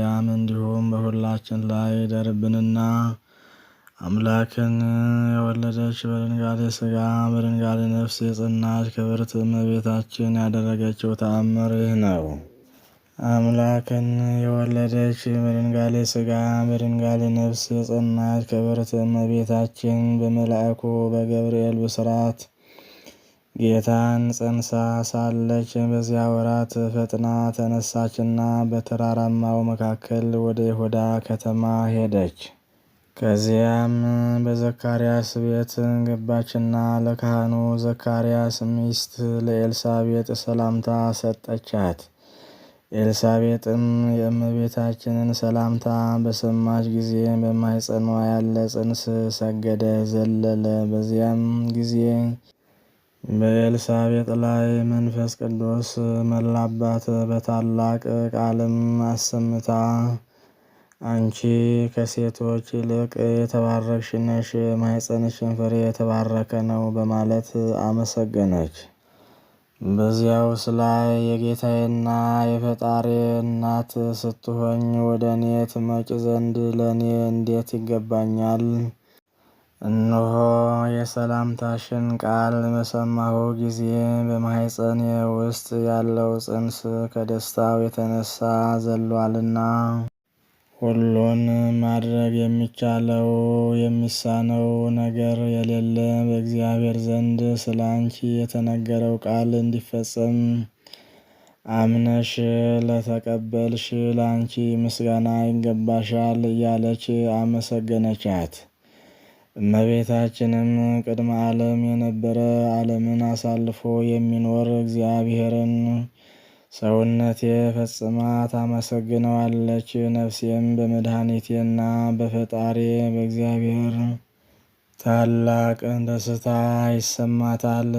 ማርያም እንዲሁም በሁላችን ላይ ይደርብንና አምላክን የወለደች በድንጋሌ ሥጋ በድንጋሌ ነፍስ የጸናች ክብርት እመቤታችን ያደረገችው ተአምር ይህ ነው። አምላክን የወለደች በድንጋሌ ሥጋ በድንጋሌ ነፍስ የጸናች ክብርት እመቤታችን በመልአኩ በገብርኤል ብስራት ጌታን ጸንሳ ሳለች በዚያ ወራት ፈጥና ተነሳችና በተራራማው መካከል ወደ ይሁዳ ከተማ ሄደች። ከዚያም በዘካርያስ ቤት ገባችና ለካህኑ ዘካርያስ ሚስት ለኤልሳቤጥ ሰላምታ ሰጠቻት። ኤልሳቤጥም የእመቤታችንን ሰላምታ በሰማች ጊዜ በማኅፀኗ ያለ ጽንስ ሰገደ፣ ዘለለ። በዚያም ጊዜ በኤልሳቤጥ ላይ መንፈስ ቅዱስ መላባት። በታላቅ ቃልም አሰምታ አንቺ ከሴቶች ይልቅ የተባረክሽ ነሽ፣ የማኅፀንሽን ፍሬ የተባረከ ነው በማለት አመሰገነች። በዚያውስ ላይ የጌታዬና የፈጣሪ እናት ስትሆኝ ወደ እኔ ትመጭ ዘንድ ለእኔ እንዴት ይገባኛል? እነሆ የሰላምታሽን ቃል በሰማሁ ጊዜ በማኅፀኔ ውስጥ ያለው ጽንስ ከደስታው የተነሳ ዘሏልና። ሁሉን ማድረግ የሚቻለው የሚሳነው ነገር የሌለ በእግዚአብሔር ዘንድ ስለ አንቺ የተነገረው ቃል እንዲፈጸም አምነሽ ለተቀበልሽ ለአንቺ ምስጋና ይገባሻል እያለች አመሰገነቻት። እመቤታችንም ቅድመ ዓለም የነበረ ዓለምን አሳልፎ የሚኖር እግዚአብሔርን ሰውነቴ ፈጽማ ታመሰግነዋለች። ነፍሴም በመድኃኒቴና በፈጣሪ በእግዚአብሔር ታላቅ ደስታ ይሰማታል።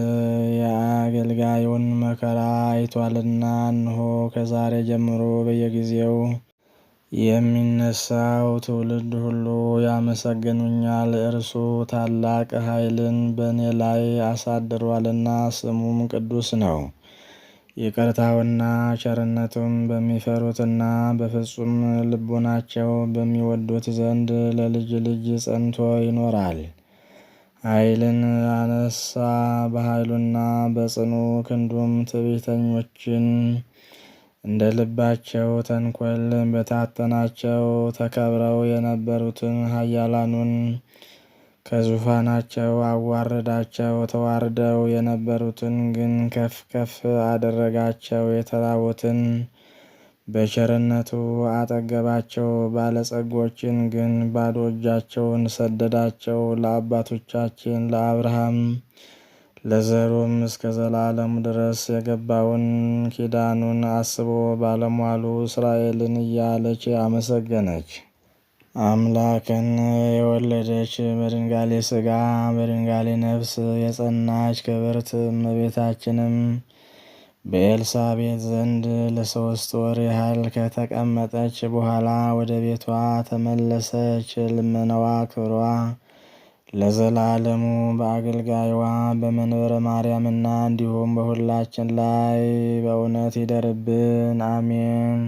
የአገልጋዩን መከራ አይቷልና። እነሆ ከዛሬ ጀምሮ በየጊዜው የሚነሳው ትውልድ ሁሉ ያመሰግኑኛል። እርሱ ታላቅ ኃይልን በእኔ ላይ አሳድሯልና ስሙም ቅዱስ ነው። ይቅርታውና ቸርነቱም በሚፈሩትና በፍጹም ልቡናቸው በሚወዱት ዘንድ ለልጅ ልጅ ጸንቶ ይኖራል። ኃይልን አነሳ፣ በኃይሉና በጽኑ ክንዱም ትዕቢተኞችን እንደ ልባቸው ተንኰል በታተናቸው። ተከብረው የነበሩትን ኃያላኑን ከዙፋናቸው አዋረዳቸው። ተዋርደው የነበሩትን ግን ከፍ ከፍ አደረጋቸው። የተራቡትን በቸርነቱ አጠገባቸው። ባለጸጎችን ግን ባዶ እጃቸውን ሰደዳቸው። ለአባቶቻችን ለአብርሃም ለዘሩም እስከ ዘላለም ድረስ የገባውን ኪዳኑን አስቦ ባለሟሉ እስራኤልን እያለች አመሰገነች። አምላክን የወለደች በድንጋሌ ሥጋ በድንጋሌ ነፍስ የጸናች ክብርት እመቤታችንም በኤልሳቤጥ ዘንድ ለ3 ወር ያህል ከተቀመጠች በኋላ ወደ ቤቷ ተመለሰች። ልመናዋ ክብሯ ለዘላለሙ በአገልጋይዋ በመንበረ ማርያምና እንዲሁም በሁላችን ላይ በእውነት ይደርብን፣ አሜን።